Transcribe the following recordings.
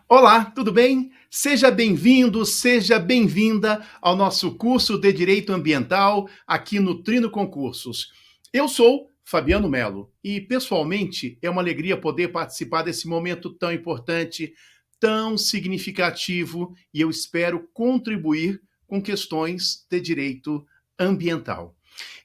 Olá, tudo bem? Seja bem-vindo, seja bem-vinda ao nosso curso de Direito Ambiental aqui no Trino Concursos. Eu sou Fabiano Melo e, pessoalmente, é uma alegria poder participar desse momento tão importante, tão significativo e eu espero contribuir com questões de direito ambiental.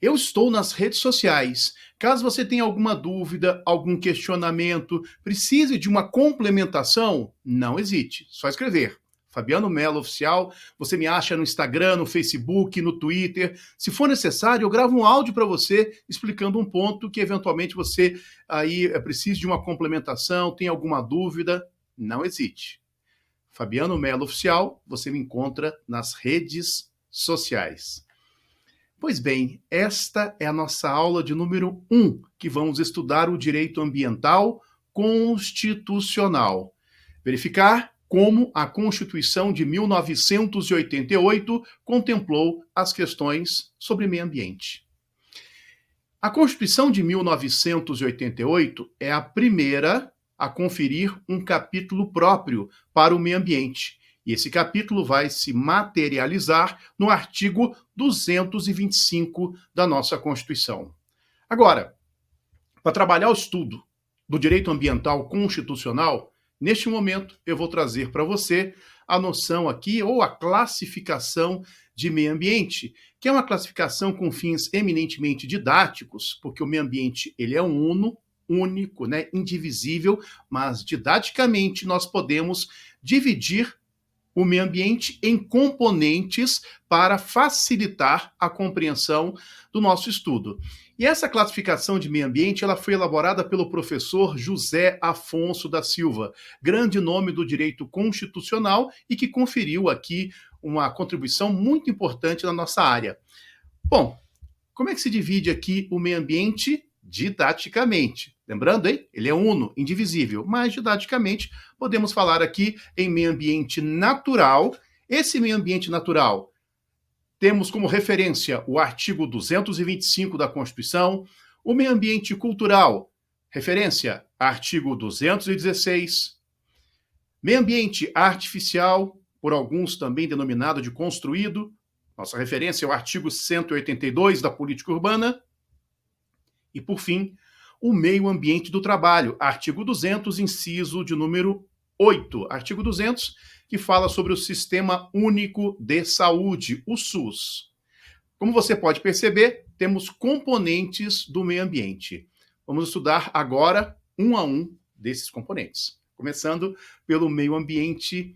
Eu estou nas redes sociais. Caso você tenha alguma dúvida, algum questionamento, precise de uma complementação, não hesite, só escrever. Fabiano Melo Oficial, você me acha no Instagram, no Facebook, no Twitter. Se for necessário, eu gravo um áudio para você explicando um ponto que eventualmente você aí precise de uma complementação, tem alguma dúvida, não hesite. Fabiano Melo Oficial, você me encontra nas redes sociais. Pois bem, esta é a nossa aula de número 1, que vamos estudar o direito ambiental constitucional. Verificar como a Constituição de 1988 contemplou as questões sobre meio ambiente. A Constituição de 1988 é a primeira a conferir um capítulo próprio para o meio ambiente. E esse capítulo vai se materializar no artigo 225 da nossa Constituição. Agora, para trabalhar o estudo do direito ambiental constitucional, neste momento eu vou trazer para você a noção aqui, ou a classificação de meio ambiente, que é uma classificação com fins eminentemente didáticos, porque o meio ambiente ele é único, né, indivisível, mas didaticamente nós podemos dividir o meio ambiente em componentes para facilitar a compreensão do nosso estudo. E essa classificação de meio ambiente ela foi elaborada pelo professor José Afonso da Silva, grande nome do direito constitucional e que conferiu aqui uma contribuição muito importante na nossa área. Bom, como é que se divide aqui o meio ambiente? Didaticamente. Lembrando, hein? Ele é indivisível, mas didaticamente podemos falar aqui em meio ambiente natural. Esse meio ambiente natural temos como referência o artigo 225 da Constituição, o meio ambiente cultural, referência, artigo 216, meio ambiente artificial, por alguns também denominado de construído, nossa referência é o artigo 182 da Política Urbana, e, por fim, o meio ambiente do trabalho, artigo 200, inciso de número 8. Artigo 200, que fala sobre o Sistema Único de Saúde, o SUS. Como você pode perceber, temos componentes do meio ambiente. Vamos estudar agora um a um desses componentes, começando pelo meio ambiente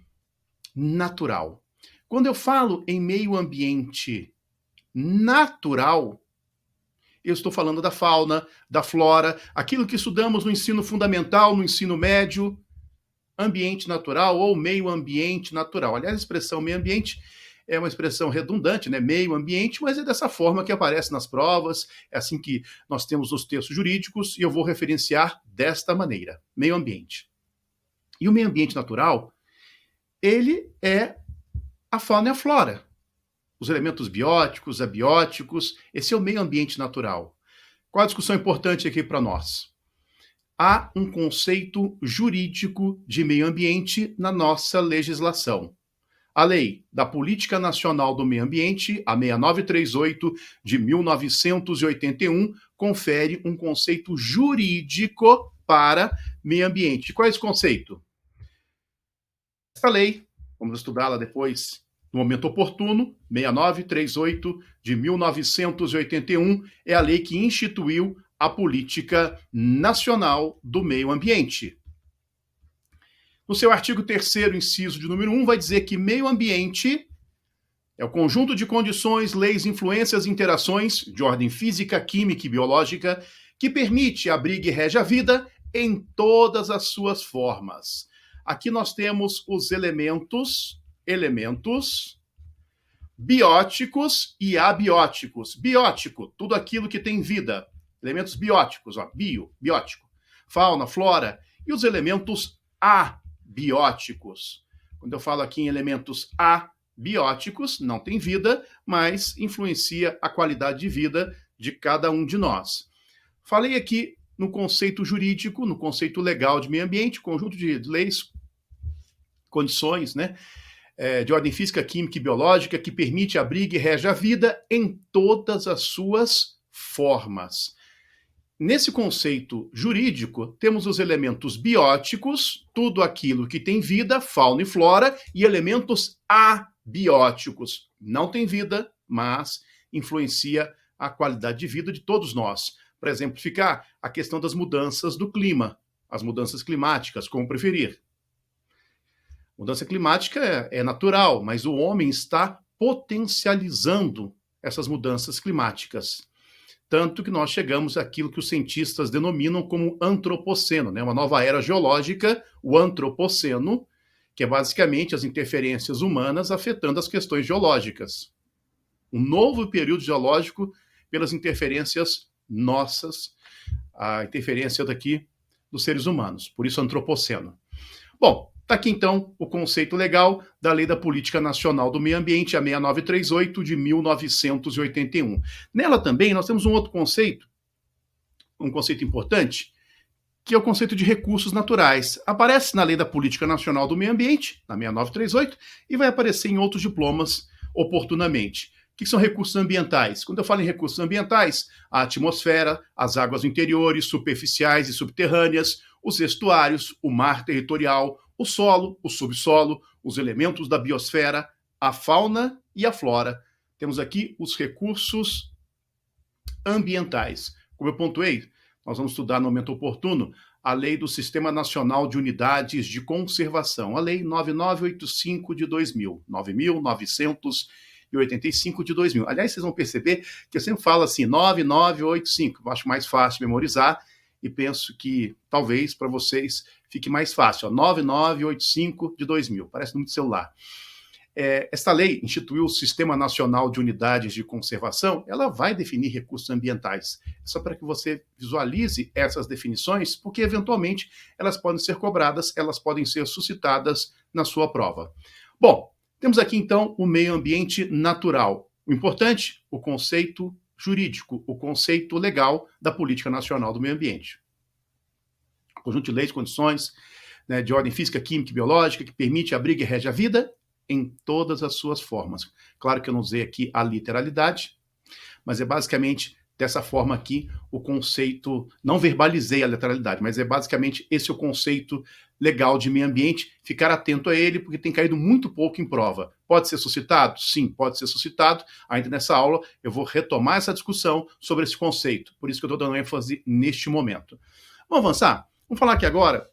natural. Quando eu falo em meio ambiente natural, eu estou falando da fauna, da flora, aquilo que estudamos no ensino fundamental, no ensino médio, ambiente natural ou meio ambiente natural. Aliás, a expressão meio ambiente é uma expressão redundante, né? Meio ambiente, mas é dessa forma que aparece nas provas, é assim que nós temos nos textos jurídicos, e eu vou referenciar desta maneira: meio ambiente. E o meio ambiente natural, ele é a fauna e a flora. Os elementos bióticos, abióticos, esse é o meio ambiente natural. Qual a discussão importante aqui para nós? Há um conceito jurídico de meio ambiente na nossa legislação. A Lei da Política Nacional do Meio Ambiente, a 6938 de 1981, confere um conceito jurídico para meio ambiente. Qual é esse conceito? Essa lei, vamos estudá-la depois no momento oportuno, 6938 de 1981, é a lei que instituiu a Política Nacional do Meio Ambiente. No seu artigo 3º, inciso de número 1, vai dizer que meio ambiente é o conjunto de condições, leis, influências e interações de ordem física, química e biológica que permite, abriga e rege a vida em todas as suas formas. Aqui nós temos os elementos bióticos e abióticos. Biótico, tudo aquilo que tem vida. Elementos bióticos, biótico. Fauna, flora. E os elementos abióticos. Quando eu falo aqui em elementos abióticos, não tem vida, mas influencia a qualidade de vida de cada um de nós. Falei aqui no conceito jurídico, no conceito legal de meio ambiente, conjunto de leis, condições, né, de ordem física, química e biológica que permite, abriga e rege a vida em todas as suas formas. Nesse conceito jurídico, temos os elementos bióticos, tudo aquilo que tem vida, fauna e flora, e elementos abióticos. Não tem vida, mas influencia a qualidade de vida de todos nós. Para exemplificar, a questão das mudanças do clima, as mudanças climáticas, como preferir. Mudança climática é natural, mas o homem está potencializando essas mudanças climáticas. Tanto que nós chegamos àquilo que os cientistas denominam como antropoceno, né? Uma nova era geológica, o antropoceno, que é basicamente as interferências humanas afetando as questões geológicas. Um novo período geológico pelas interferências nossas, a interferência daqui dos seres humanos, por isso antropoceno. Bom, está aqui então o conceito legal da Lei da Política Nacional do Meio Ambiente, a 6938 de 1981. Nela também nós temos um outro conceito, um conceito importante, que é o conceito de recursos naturais. Aparece na Lei da Política Nacional do Meio Ambiente, na 6938, e vai aparecer em outros diplomas oportunamente. O que são recursos ambientais? Quando eu falo em recursos ambientais, a atmosfera, as águas interiores, superficiais e subterrâneas, os estuários, o mar territorial, o solo, o subsolo, os elementos da biosfera, a fauna e a flora. Temos aqui os recursos ambientais. Como eu pontuei, nós vamos estudar no momento oportuno a Lei do Sistema Nacional de Unidades de Conservação, a Lei 9985 de 2000, 9.985 de 2000. Aliás, vocês vão perceber que eu sempre falo assim, 9985, eu acho mais fácil memorizar e penso que talvez para vocês fique mais fácil, ó, 9985 de 2000, parece número de celular. Esta lei instituiu o Sistema Nacional de Unidades de Conservação, ela vai definir recursos ambientais. Só para que você visualize essas definições, porque eventualmente elas podem ser cobradas, elas podem ser suscitadas na sua prova. Bom, temos aqui então o meio ambiente natural. O importante, o conceito jurídico, o conceito legal da Política Nacional do Meio Ambiente. Conjunto de leis, condições, né, de ordem física, química e biológica que permite, abriga e rege a vida em todas as suas formas. Claro que eu não usei aqui a literalidade, mas é basicamente dessa forma aqui o conceito, não verbalizei a literalidade, mas é basicamente esse o conceito legal de meio ambiente, ficar atento a ele, porque tem caído muito pouco em prova. Pode ser suscitado? Sim, pode ser suscitado. Ainda nessa aula eu vou retomar essa discussão sobre esse conceito, por isso que eu estou dando ênfase neste momento. Vamos avançar? Vamos falar aqui agora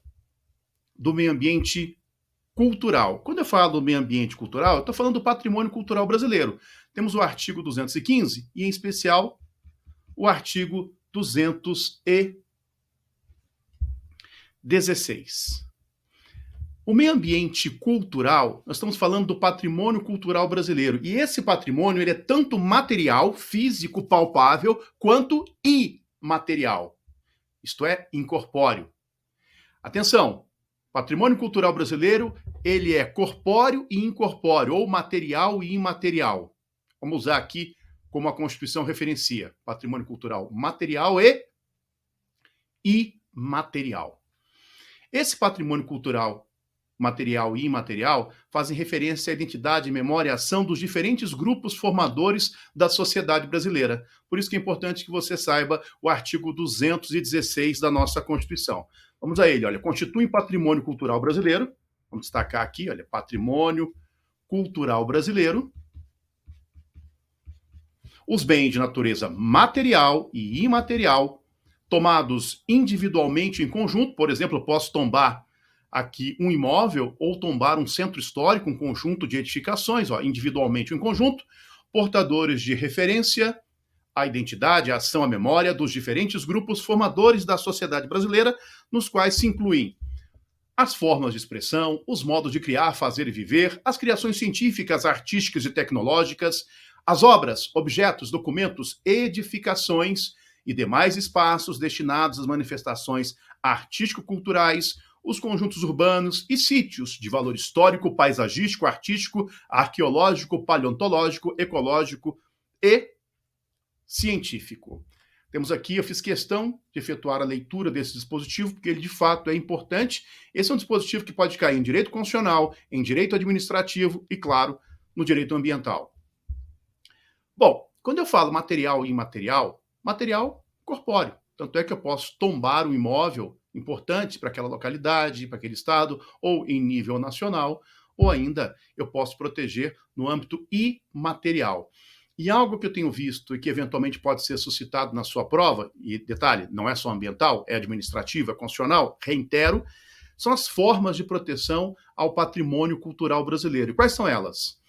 do meio ambiente cultural. Quando eu falo do meio ambiente cultural, eu estou falando do patrimônio cultural brasileiro. Temos o artigo 215 e, em especial, o artigo 216. O meio ambiente cultural, nós estamos falando do patrimônio cultural brasileiro. E esse patrimônio ele é tanto material, físico, palpável, quanto imaterial. Isto é, incorpóreo. Atenção! Patrimônio cultural brasileiro, ele é corpóreo e incorpóreo, ou material e imaterial. Vamos usar aqui como a Constituição referencia. Patrimônio cultural material e imaterial. Esse patrimônio cultural material e imaterial fazem referência à identidade, memória e ação dos diferentes grupos formadores da sociedade brasileira. Por isso que é importante que você saiba o artigo 216 da nossa Constituição. Vamos a ele, olha, constitui patrimônio cultural brasileiro, vamos destacar aqui, olha, patrimônio cultural brasileiro, os bens de natureza material e imaterial, tomados individualmente em conjunto, por exemplo, eu posso tombar aqui um imóvel ou tombar um centro histórico, um conjunto de edificações, ó, individualmente ou em conjunto, portadores de referência, a identidade, a ação, a memória dos diferentes grupos formadores da sociedade brasileira, nos quais se incluem as formas de expressão, os modos de criar, fazer e viver, as criações científicas, artísticas e tecnológicas, as obras, objetos, documentos, edificações e demais espaços destinados às manifestações artístico-culturais, os conjuntos urbanos e sítios de valor histórico, paisagístico, artístico, arqueológico, paleontológico, ecológico e científico. Temos aqui, eu fiz questão de efetuar a leitura desse dispositivo, porque ele de fato é importante. Esse é um dispositivo que pode cair em direito constitucional, em direito administrativo e, claro, no direito ambiental. Bom, quando eu falo material e imaterial, material corpóreo. Tanto é que eu posso tombar um imóvel importante para aquela localidade, para aquele estado, ou em nível nacional, ou ainda eu posso proteger no âmbito imaterial. E algo que eu tenho visto e que eventualmente pode ser suscitado na sua prova, e detalhe, não é só ambiental, é administrativa, é constitucional, reitero, são as formas de proteção ao patrimônio cultural brasileiro. E quais são elas?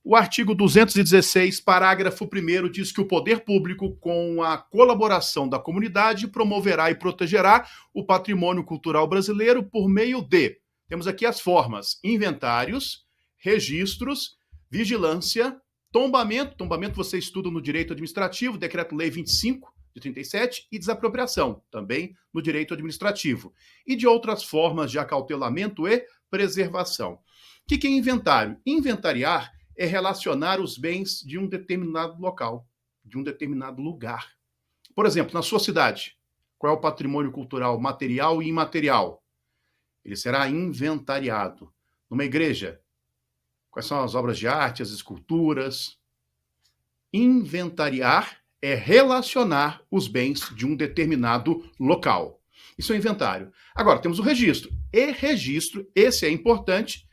O artigo 216, parágrafo 1º, diz que o poder público, com a colaboração da comunidade, promoverá e protegerá o patrimônio cultural brasileiro por meio de, temos aqui as formas, inventários, registros, vigilância, tombamento você estuda no direito administrativo, Decreto-Lei 25 de 37, e desapropriação, também no direito administrativo, e de outras formas de acautelamento e preservação. O que é inventário? Inventariar é relacionar os bens de um determinado local, de um determinado lugar. Por exemplo, na sua cidade, qual é o patrimônio cultural material e imaterial? Ele será inventariado. Numa igreja, quais são as obras de arte, as esculturas? Inventariar é relacionar os bens de um determinado local. Isso é inventário. Agora, temos o registro. E registro, esse é importante,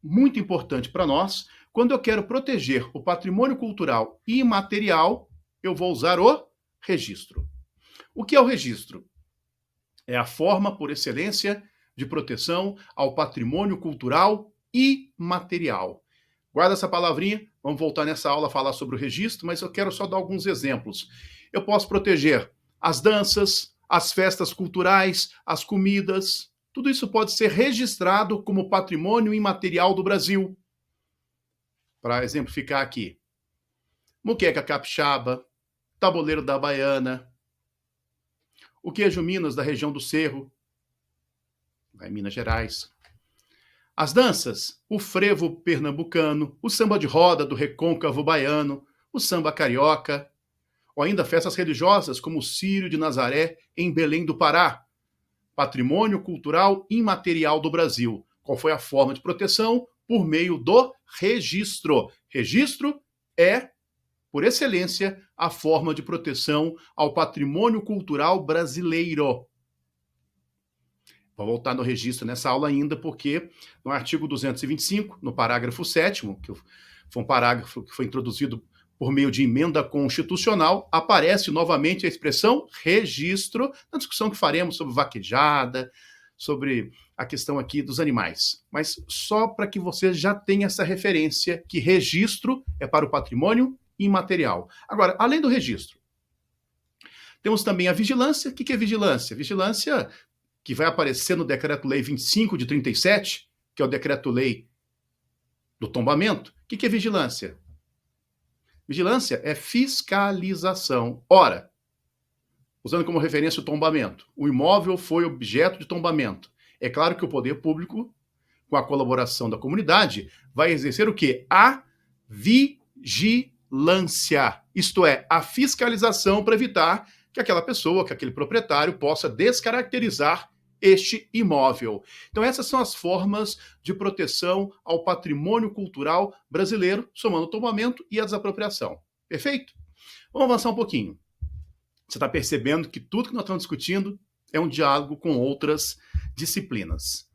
muito importante para nós. Quando eu quero proteger o patrimônio cultural imaterial, eu vou usar o registro. O que é o registro? É a forma por excelência de proteção ao patrimônio cultural imaterial. Guarda essa palavrinha, vamos voltar nessa aula a falar sobre o registro, mas eu quero só dar alguns exemplos. Eu posso proteger as danças, as festas culturais, as comidas, tudo isso pode ser registrado como patrimônio imaterial do Brasil. Para exemplificar aqui, muqueca capixaba, tabuleiro da baiana, o queijo Minas da região do Cerro, em Minas Gerais. As danças, o frevo pernambucano, o samba de roda do recôncavo baiano, o samba carioca, ou ainda festas religiosas como o Círio de Nazaré em Belém do Pará. Patrimônio cultural imaterial do Brasil. Qual foi a forma de proteção? Por meio do registro. Registro é, por excelência, a forma de proteção ao patrimônio cultural brasileiro. Vou voltar no registro nessa aula ainda, porque no artigo 225, no parágrafo 7º, que foi um parágrafo que foi introduzido por meio de emenda constitucional, aparece novamente a expressão registro, na discussão que faremos sobre vaquejada, sobre a questão aqui dos animais. Mas só para que você já tenha essa referência que registro é para o patrimônio imaterial. Agora, além do registro, temos também a vigilância. O que é vigilância? Vigilância que vai aparecer no Decreto-Lei 25 de 37, que é o Decreto-Lei do tombamento. O que é vigilância? Vigilância é fiscalização. Ora, usando como referência o tombamento, o imóvel foi objeto de tombamento. É claro que o poder público, com a colaboração da comunidade, vai exercer o quê? A vigilância. Isto é, a fiscalização para evitar que aquela pessoa, que aquele proprietário possa descaracterizar este imóvel. Então essas são as formas de proteção ao patrimônio cultural brasileiro, somando o tombamento e a desapropriação. Perfeito? Vamos avançar um pouquinho. Você está percebendo que tudo que nós estamos discutindo é um diálogo com outras disciplinas.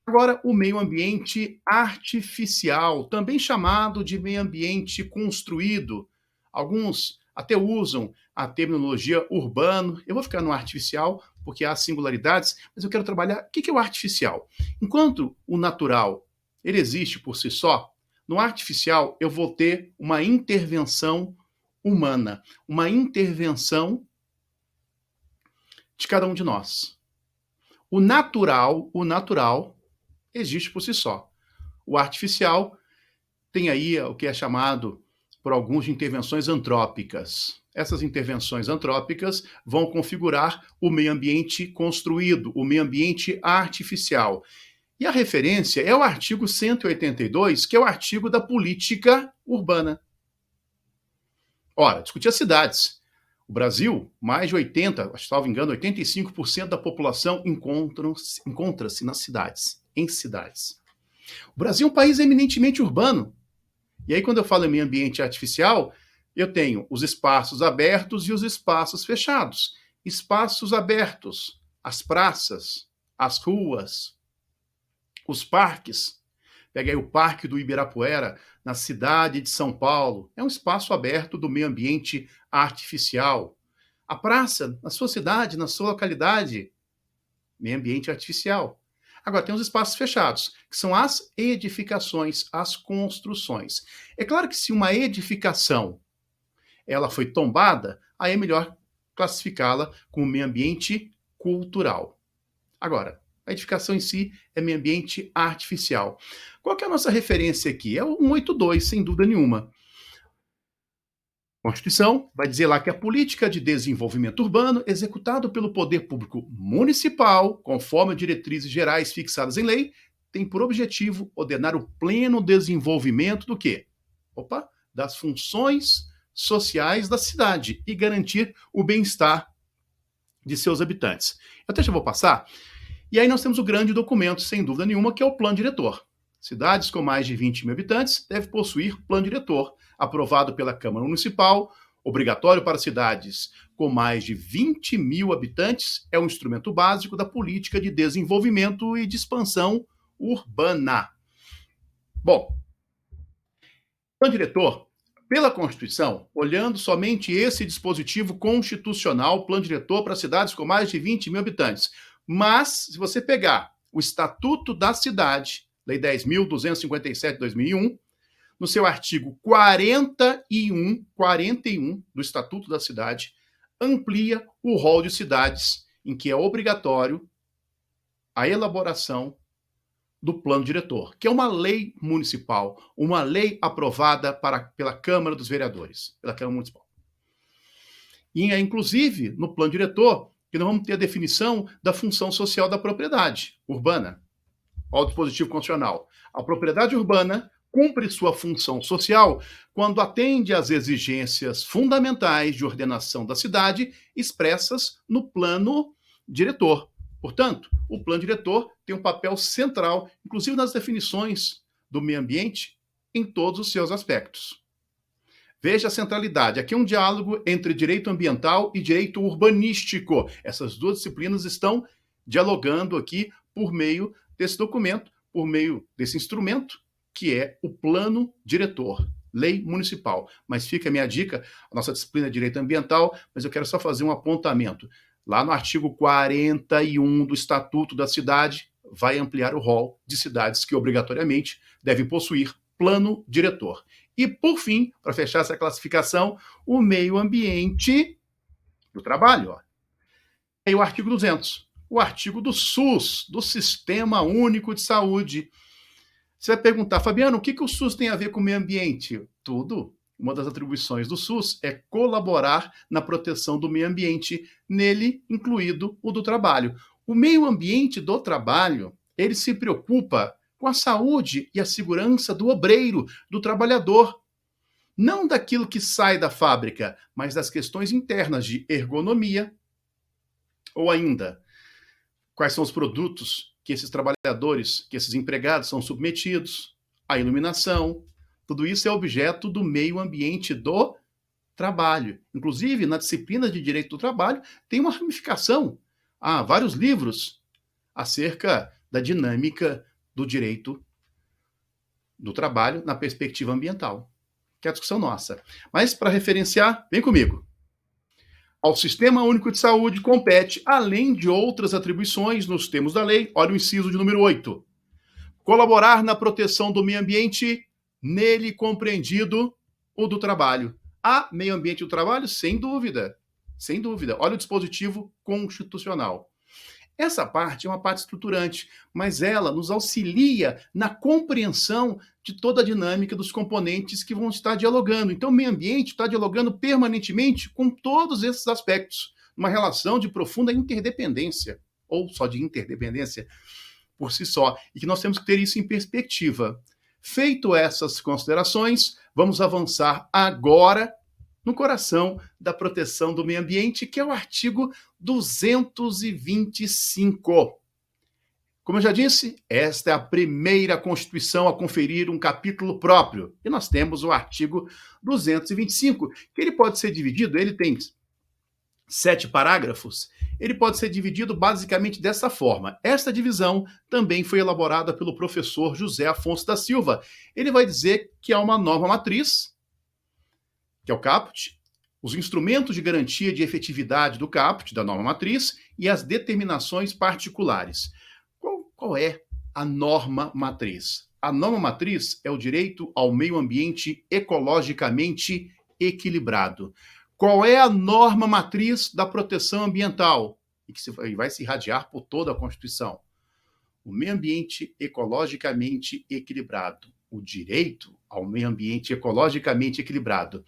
Agora, o meio ambiente artificial, também chamado de meio ambiente construído. Alguns até usam a terminologia urbano. Eu vou ficar no artificial, porque há singularidades, mas eu quero trabalhar o que é o artificial. Enquanto o natural ele existe por si só, no artificial eu vou ter uma intervenção humana, uma intervenção de cada um de nós. O natural existe por si só. O artificial tem aí o que é chamado por alguns de intervenções antrópicas. Essas intervenções antrópicas vão configurar o meio ambiente construído, o meio ambiente artificial. E a referência é o artigo 182, que é o artigo da política urbana. Ora, discutir as cidades. O Brasil, mais de 80, salvo engano, 85% da população encontra-se nas cidades, em cidades. O Brasil é um país eminentemente urbano. E aí, quando eu falo em meio ambiente artificial, eu tenho os espaços abertos e os espaços fechados. Espaços abertos, as praças, as ruas, os parques. Pega aí o Parque do Ibirapuera, na cidade de São Paulo. É um espaço aberto do meio ambiente artificial. A praça, na sua cidade, na sua localidade, meio ambiente artificial. Agora, tem os espaços fechados, que são as edificações, as construções. É claro que se uma edificação ela foi tombada, aí é melhor classificá-la como meio ambiente cultural. Agora, a edificação em si é meio ambiente artificial. Qual que é a nossa referência aqui? É o 182, sem dúvida nenhuma. A Constituição vai dizer lá que a política de desenvolvimento urbano, executado pelo poder público municipal, conforme diretrizes gerais fixadas em lei, tem por objetivo ordenar o pleno desenvolvimento do quê? Das funções sociais da cidade e garantir o bem-estar de seus habitantes. Eu até já vou passar. E aí nós temos o grande documento, sem dúvida nenhuma, que é o Plano Diretor. Cidades com mais de 20 mil habitantes devem possuir plano diretor, aprovado pela Câmara Municipal, obrigatório para cidades com mais de 20 mil habitantes, é um instrumento básico da política de desenvolvimento e de expansão urbana. Bom, plano diretor, pela Constituição, olhando somente esse dispositivo constitucional, plano diretor para cidades com mais de 20 mil habitantes. Mas, se você pegar o Estatuto da Cidade, Lei 10.257 de 2001, no seu artigo 41 do Estatuto da Cidade, amplia o rol de cidades em que é obrigatório a elaboração do plano diretor, que é uma lei municipal, uma lei aprovada pela Câmara dos Vereadores, pela Câmara Municipal. E é, inclusive, no plano diretor, que nós vamos ter a definição da função social da propriedade urbana. Olha o dispositivo constitucional. A propriedade urbana cumpre sua função social quando atende às exigências fundamentais de ordenação da cidade expressas no plano diretor. Portanto, o plano diretor tem um papel central, inclusive nas definições do meio ambiente, em todos os seus aspectos. Veja a centralidade. Aqui é um diálogo entre direito ambiental e direito urbanístico. Essas duas disciplinas estão dialogando aqui por meio desse documento, por meio desse instrumento, que é o plano diretor, lei municipal. Mas fica a minha dica, a nossa disciplina é direito ambiental, mas eu quero só fazer um apontamento. Lá no artigo 41 do Estatuto da Cidade, vai ampliar o rol de cidades que obrigatoriamente devem possuir plano diretor. E, por fim, para fechar essa classificação, o meio ambiente do trabalho. E o artigo 200, o artigo do SUS, do Sistema Único de Saúde. Você vai perguntar, Fabiano, o que o SUS tem a ver com o meio ambiente? Tudo. Uma das atribuições do SUS é colaborar na proteção do meio ambiente, nele incluído o do trabalho. O meio ambiente do trabalho, ele se preocupa com a saúde e a segurança do obreiro, do trabalhador. Não daquilo que sai da fábrica, mas das questões internas de ergonomia, ou ainda, quais são os produtos que esses trabalhadores, que esses empregados são submetidos, a iluminação. Tudo isso é objeto do meio ambiente do trabalho. Inclusive, na disciplina de Direito do Trabalho, tem uma ramificação. Há vários livros acerca da dinâmica do direito do trabalho na perspectiva ambiental, que é a discussão nossa. Mas, para referenciar, vem comigo. Ao Sistema Único de Saúde compete, além de outras atribuições nos termos da lei, olha o inciso de número 8, colaborar na proteção do meio ambiente, nele compreendido o do trabalho. Há meio ambiente do trabalho? Sem dúvida. Sem dúvida. Olha o dispositivo constitucional. Essa parte é uma parte estruturante, mas ela nos auxilia na compreensão de toda a dinâmica dos componentes que vão estar dialogando. Então, o meio ambiente está dialogando permanentemente com todos esses aspectos, uma relação de profunda interdependência, ou só de interdependência por si só, e que nós temos que ter isso em perspectiva. Feito essas considerações, vamos avançar agora no coração da proteção do meio ambiente, que é o artigo 225. Como eu já disse, esta é a primeira Constituição a conferir um capítulo próprio. E nós temos o artigo 225, que ele pode ser dividido, ele tem 7 parágrafos, ele pode ser dividido basicamente dessa forma. Esta divisão também foi elaborada pelo professor José Afonso da Silva. Ele vai dizer que há uma norma matriz, que é o caput, os instrumentos de garantia de efetividade do caput, da norma matriz, e as determinações particulares. Qual é a norma matriz? A norma matriz é o direito ao meio ambiente ecologicamente equilibrado. Qual é a norma matriz da proteção ambiental? E que vai se irradiar por toda a Constituição. O meio ambiente ecologicamente equilibrado. O direito ao meio ambiente ecologicamente equilibrado.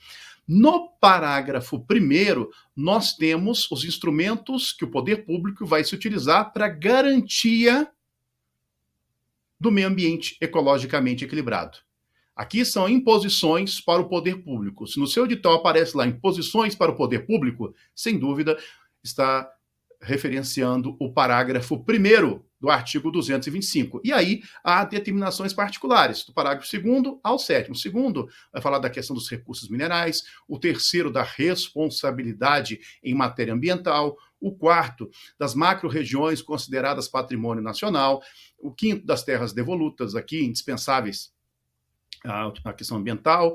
No parágrafo 1º, nós temos os instrumentos que o poder público vai se utilizar para garantia do meio ambiente ecologicamente equilibrado. Aqui são imposições para o poder público. Se no seu edital aparece lá imposições para o poder público, sem dúvida está referenciando o parágrafo 1º do artigo 225. E aí há determinações particulares, do parágrafo 2º ao 7º. O 2º vai falar da questão dos recursos minerais, o 3º da responsabilidade em matéria ambiental, o 4º das macro-regiões consideradas patrimônio nacional, o 5º das terras devolutas, aqui indispensáveis à questão ambiental.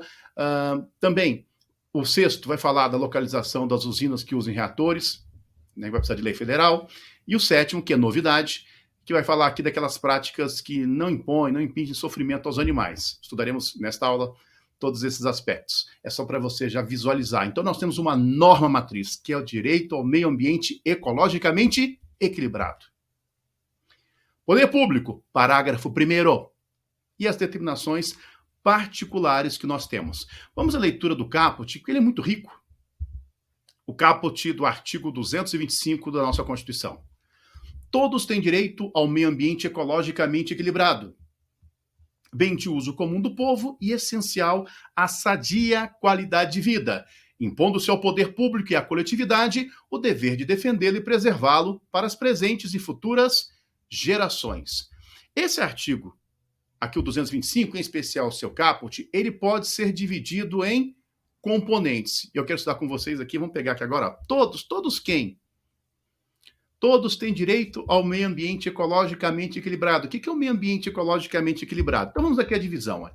Também o 6º vai falar da localização das usinas que usem reatores, né, vai precisar de lei federal. E o 7º, que é novidade, que vai falar aqui daquelas práticas que não impõem, não impingem sofrimento aos animais. Estudaremos nesta aula todos esses aspectos. É só para você já visualizar. Então, nós temos uma norma matriz, que é o direito ao meio ambiente ecologicamente equilibrado. Poder público, parágrafo 1º. E as determinações particulares que nós temos. Vamos à leitura do caput, porque ele é muito rico. O caput do artigo 225 da nossa Constituição. Todos têm direito ao meio ambiente ecologicamente equilibrado, bem de uso comum do povo e essencial à sadia qualidade de vida, impondo-se ao poder público e à coletividade o dever de defendê-lo e preservá-lo para as presentes e futuras gerações. Esse artigo, aqui o 225, em especial o seu caput, ele pode ser dividido em componentes. Eu quero estudar com vocês aqui, vamos pegar aqui agora, todos quem? Todos têm direito ao meio ambiente ecologicamente equilibrado. O que é o meio ambiente ecologicamente equilibrado? Então vamos aqui à divisão.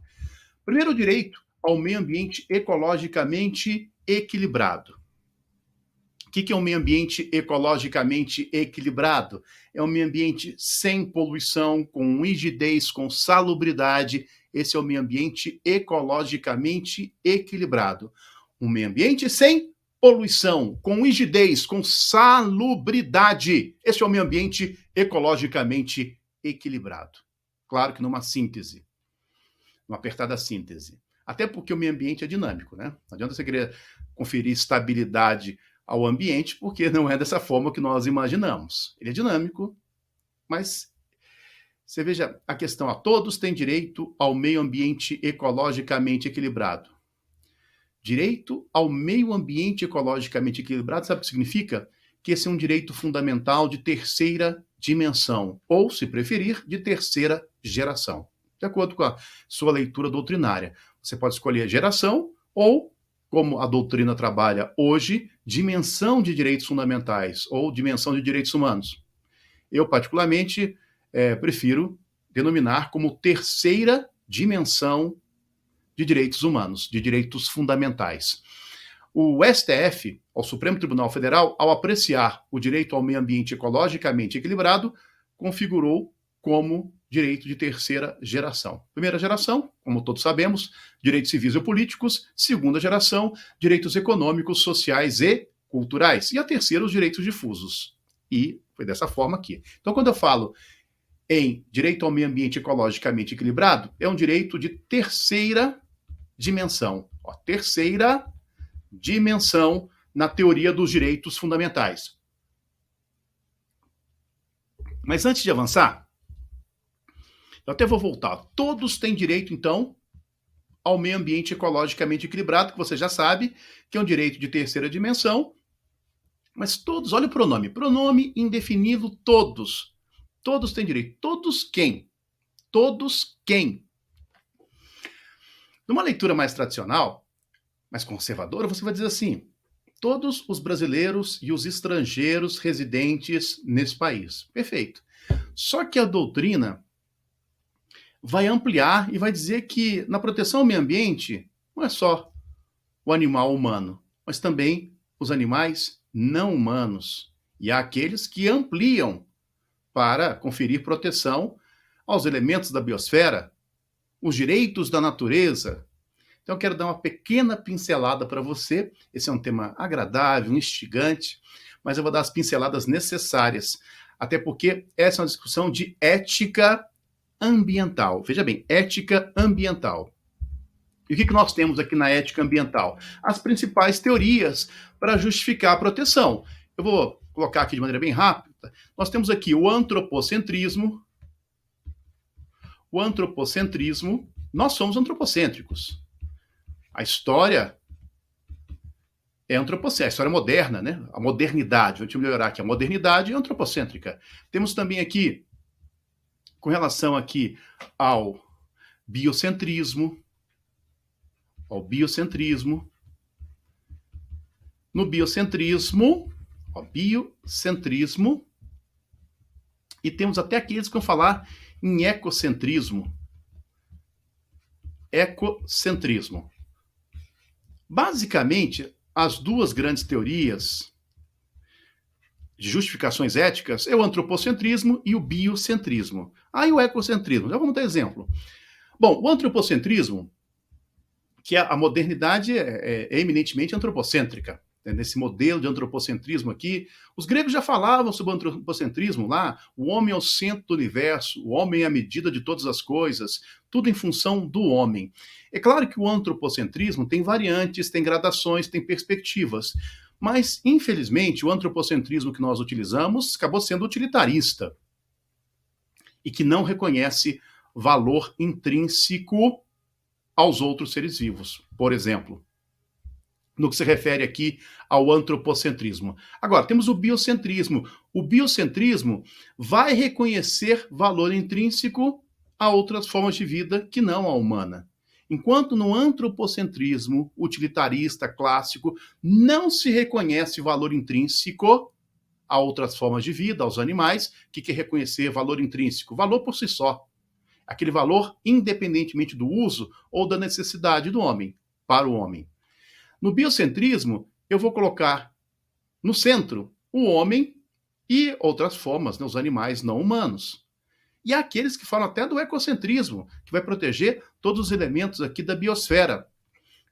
Primeiro, direito ao meio ambiente ecologicamente equilibrado. O que é um meio ambiente ecologicamente equilibrado? É um meio ambiente sem poluição, com rigidez, com salubridade. Esse é o meio ambiente ecologicamente equilibrado. Um meio ambiente sem poluição, com rigidez, com salubridade. Esse é o meio ambiente ecologicamente equilibrado. Claro que numa síntese, numa apertada síntese. Até porque o meio ambiente é dinâmico, né? Não adianta você querer conferir estabilidade ao ambiente, porque não é dessa forma que nós imaginamos. Ele é dinâmico, mas você veja a questão, a todos têm direito ao meio ambiente ecologicamente equilibrado. Direito ao meio ambiente ecologicamente equilibrado, sabe o que significa? Que esse é um direito fundamental de terceira dimensão, ou, se preferir, de terceira geração, de acordo com a sua leitura doutrinária. Você pode escolher geração ou, como a doutrina trabalha hoje, dimensão de direitos fundamentais ou dimensão de direitos humanos. Eu, particularmente, prefiro denominar como terceira dimensão de direitos humanos, de direitos fundamentais. O STF, o Supremo Tribunal Federal, ao apreciar o direito ao meio ambiente ecologicamente equilibrado, configurou como direito de terceira geração. Primeira geração, como todos sabemos, direitos civis e políticos. Segunda geração, direitos econômicos, sociais e culturais. E a terceira, os direitos difusos. E foi dessa forma aqui. Então, quando eu falo em direito ao meio ambiente ecologicamente equilibrado, é um direito de terceira dimensão. Terceira dimensão na teoria dos direitos fundamentais. Mas antes de avançar, eu até vou voltar. Todos têm direito, então, ao meio ambiente ecologicamente equilibrado, que você já sabe que é um direito de terceira dimensão, mas todos, olha o pronome indefinido, todos. Todos têm direito. Todos quem? Todos quem? Numa leitura mais tradicional, mais conservadora, você vai dizer assim: todos os brasileiros e os estrangeiros residentes nesse país. Perfeito. Só que a doutrina vai ampliar e vai dizer que na proteção ao meio ambiente não é só o animal humano, mas também os animais não humanos. E há aqueles que ampliam para conferir proteção aos elementos da biosfera, os direitos da natureza. Então eu quero dar uma pequena pincelada para você. Esse é um tema agradável, instigante, mas eu vou dar as pinceladas necessárias, até porque essa é uma discussão de ética ambiental. Veja bem, ética ambiental. E o que nós temos aqui na ética ambiental? As principais teorias para justificar a proteção. Eu vou colocar aqui de maneira bem rápida. Nós temos aqui o antropocentrismo. O antropocentrismo, nós somos antropocêntricos. A história é antropocêntrica, a história moderna, né? A modernidade, vou te melhorar aqui, a modernidade é antropocêntrica. Temos também aqui, com relação aqui ao biocentrismo, no biocentrismo, e temos até aqueles que vão falar em ecocentrismo. Basicamente, as duas grandes teorias de justificações éticas é o antropocentrismo e o biocentrismo. E o ecocentrismo. Já vamos dar exemplo. Bom, o antropocentrismo, que a modernidade é eminentemente antropocêntrica. Nesse modelo de antropocentrismo aqui, os gregos já falavam sobre o antropocentrismo lá, o homem é o centro do universo, o homem é a medida de todas as coisas, tudo em função do homem. É claro que o antropocentrismo tem variantes, tem gradações, tem perspectivas, mas, infelizmente, o antropocentrismo que nós utilizamos acabou sendo utilitarista e que não reconhece valor intrínseco aos outros seres vivos, por exemplo, no que se refere aqui ao antropocentrismo. Agora, temos o biocentrismo. O biocentrismo vai reconhecer valor intrínseco a outras formas de vida que não a humana. Enquanto no antropocentrismo utilitarista clássico não se reconhece valor intrínseco a outras formas de vida, aos animais, o que é reconhecer valor intrínseco? Valor por si só. Aquele valor independentemente do uso ou da necessidade do homem, para o homem. No biocentrismo, eu vou colocar no centro o homem e outras formas, os animais não humanos. E há aqueles que falam até do ecocentrismo, que vai proteger todos os elementos aqui da biosfera,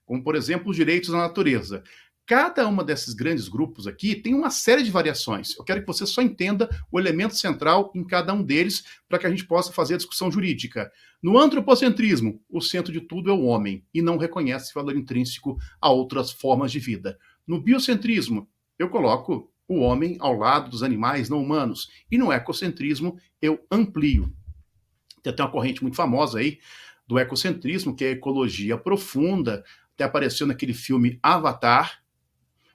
como, por exemplo, os direitos da natureza. Cada uma desses grandes grupos aqui tem uma série de variações. Eu quero que você só entenda o elemento central em cada um deles para que a gente possa fazer a discussão jurídica. No antropocentrismo, o centro de tudo é o homem e não reconhece valor intrínseco a outras formas de vida. No biocentrismo, eu coloco o homem ao lado dos animais não humanos. E no ecocentrismo, eu amplio. Tem até uma corrente muito famosa aí do ecocentrismo, que é a ecologia profunda. Até apareceu naquele filme Avatar.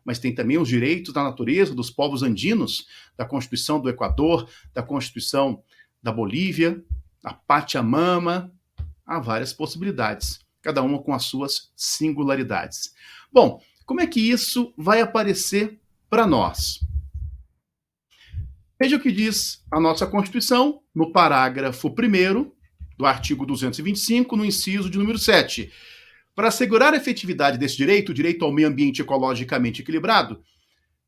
Mas tem também os direitos da natureza dos povos andinos, da Constituição do Equador, da Constituição da Bolívia, a Pachamama. Há várias possibilidades, cada uma com as suas singularidades. Bom, como é que isso vai aparecer para nós? Veja o que diz a nossa Constituição, no parágrafo 1º do artigo 225, no inciso de número 7. Para assegurar a efetividade desse direito, o direito ao meio ambiente ecologicamente equilibrado,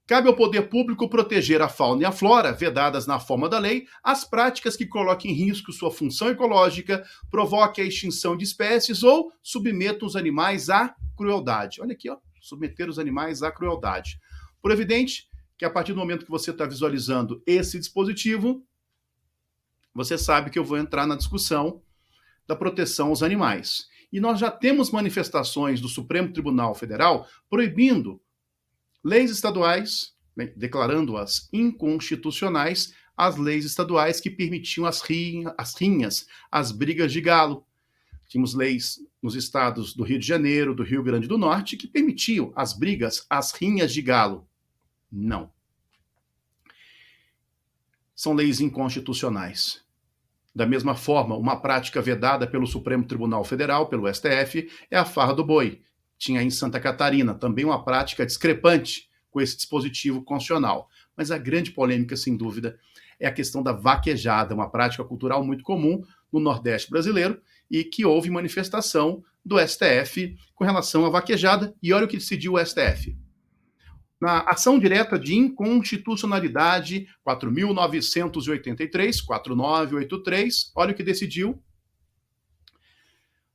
cabe ao poder público proteger a fauna e a flora, vedadas na forma da lei, as práticas que coloquem em risco sua função ecológica, provoquem a extinção de espécies ou submetam os animais à crueldade. Olha aqui, submeter os animais à crueldade. Por evidente que a partir do momento que você está visualizando esse dispositivo, você sabe que eu vou entrar na discussão da proteção aos animais. E nós já temos manifestações do Supremo Tribunal Federal proibindo leis estaduais, declarando-as inconstitucionais, as leis estaduais que permitiam as rinhas, as brigas de galo. Tínhamos leis nos estados do Rio de Janeiro, do Rio Grande do Norte, que permitiam as brigas, as rinhas de galo. Não. São leis inconstitucionais. Da mesma forma, uma prática vedada pelo Supremo Tribunal Federal, pelo STF, é a farra do boi. Tinha em Santa Catarina também uma prática discrepante com esse dispositivo constitucional. Mas a grande polêmica, sem dúvida, é a questão da vaquejada, uma prática cultural muito comum no Nordeste brasileiro e que houve manifestação do STF com relação à vaquejada. E olha o que decidiu o STF. Na ação direta de inconstitucionalidade 4.983, 4983, olha o que decidiu.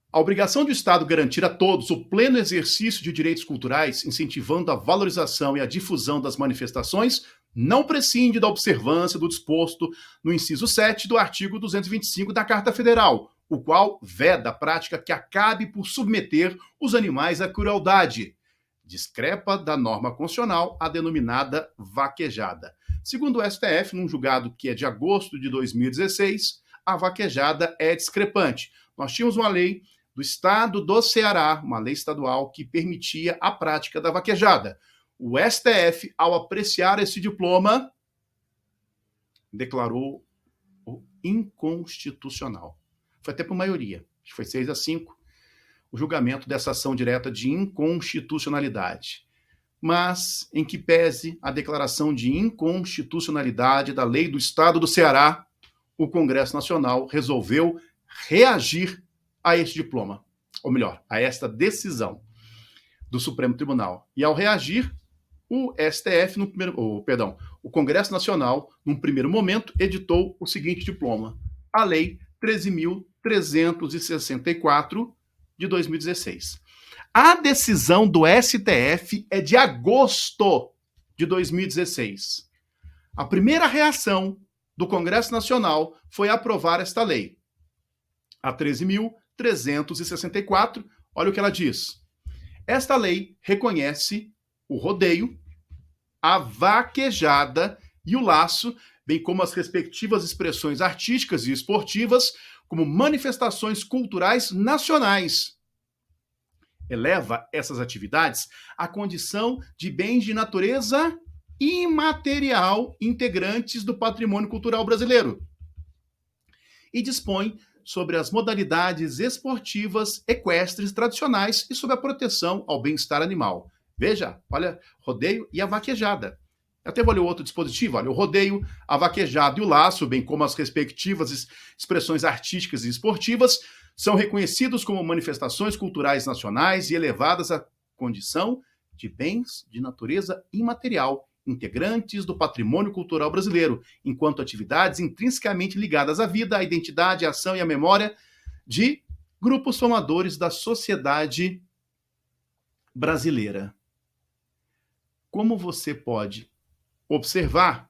A obrigação do Estado garantir a todos o pleno exercício de direitos culturais, incentivando a valorização e a difusão das manifestações, não prescinde da observância do disposto no inciso 7 do artigo 225 da Carta Federal, o qual veda a prática que acabe por submeter os animais à crueldade. Discrepa da norma constitucional a denominada vaquejada. Segundo o STF, num julgado que é de agosto de 2016, a vaquejada é discrepante. Nós tínhamos uma lei do estado do Ceará, uma lei estadual que permitia a prática da vaquejada. O STF, ao apreciar esse diploma, declarou o inconstitucional. Foi até por maioria, acho que foi 6-5, o julgamento dessa ação direta de inconstitucionalidade. Mas, em que pese a declaração de inconstitucionalidade da lei do estado do Ceará, o Congresso Nacional resolveu reagir a este diploma, ou melhor, a esta decisão do Supremo Tribunal. E ao reagir, o STF, o Congresso Nacional, num primeiro momento, editou o seguinte diploma, a Lei 13.364 de 2016. A decisão do STF é de agosto de 2016. A primeira reação do Congresso Nacional foi aprovar esta lei. A 13.364, olha o que ela diz. Esta lei reconhece o rodeio, a vaquejada e o laço, bem como as respectivas expressões artísticas e esportivas, como manifestações culturais nacionais. Eleva essas atividades à condição de bens de natureza imaterial integrantes do patrimônio cultural brasileiro. E dispõe sobre as modalidades esportivas equestres tradicionais e sobre a proteção ao bem-estar animal. Veja, olha, rodeio e a vaquejada. Até vou ler o outro dispositivo, olha, o rodeio, a vaquejada e o laço, bem como as respectivas expressões artísticas e esportivas, são reconhecidos como manifestações culturais nacionais e elevadas à condição de bens de natureza imaterial, integrantes do patrimônio cultural brasileiro, enquanto atividades intrinsecamente ligadas à vida, à identidade, à ação e à memória de grupos formadores da sociedade brasileira. Como você pode observar,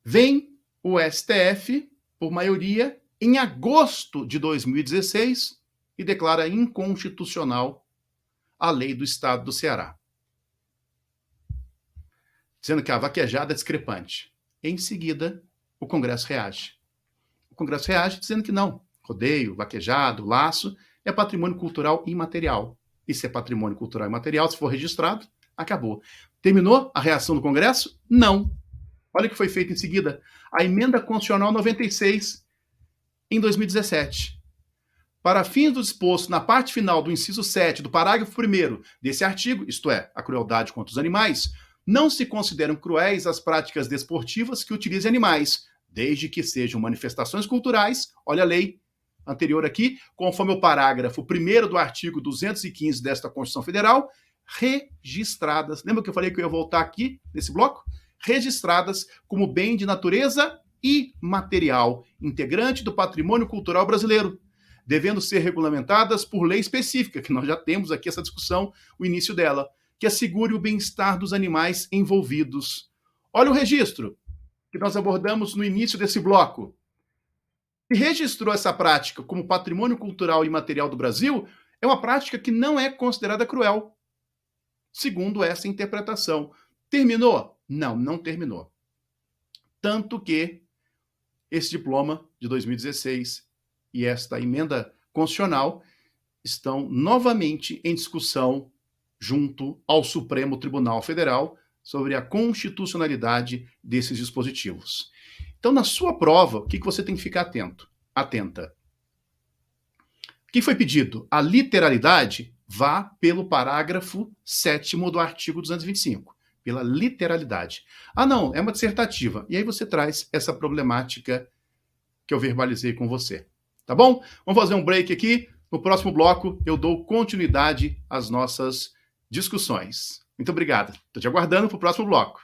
vem o STF, por maioria, em agosto de 2016, e declara inconstitucional a lei do estado do Ceará, dizendo que a vaquejada é discrepante. Em seguida, o Congresso reage. O Congresso reage dizendo que não, rodeio, vaquejado, laço, é patrimônio cultural imaterial. E se é patrimônio cultural imaterial, se for registrado, acabou. Terminou a reação do Congresso? Não. Olha o que foi feito em seguida. A Emenda Constitucional 96, em 2017. Para fins do disposto na parte final do inciso 7 do parágrafo 1º desse artigo, isto é, a crueldade contra os animais, não se consideram cruéis as práticas desportivas que utilizem animais, desde que sejam manifestações culturais, olha a lei anterior aqui, conforme o parágrafo 1º do artigo 215 desta Constituição Federal, registradas, lembra que eu falei que eu ia voltar aqui, nesse bloco? Registradas como bem de natureza imaterial, integrante do patrimônio cultural brasileiro, devendo ser regulamentadas por lei específica, que nós já temos aqui essa discussão, o início dela, que assegure o bem-estar dos animais envolvidos. Olha o registro que nós abordamos no início desse bloco. Se registrou essa prática como patrimônio cultural imaterial do Brasil, é uma prática que não é considerada cruel, segundo essa interpretação. Terminou? Não, não terminou. Tanto que esse diploma de 2016 e esta emenda constitucional estão novamente em discussão junto ao Supremo Tribunal Federal sobre a constitucionalidade desses dispositivos. Então, na sua prova, o que você tem que ficar atenta? O que foi pedido? A literalidade vá pelo parágrafo 7º do artigo 225, pela literalidade. Ah, não, é uma dissertativa. E aí você traz essa problemática que eu verbalizei com você. Tá bom? Vamos fazer um break aqui. No próximo bloco, eu dou continuidade às nossas discussões. Muito obrigado. Estou te aguardando para o próximo bloco.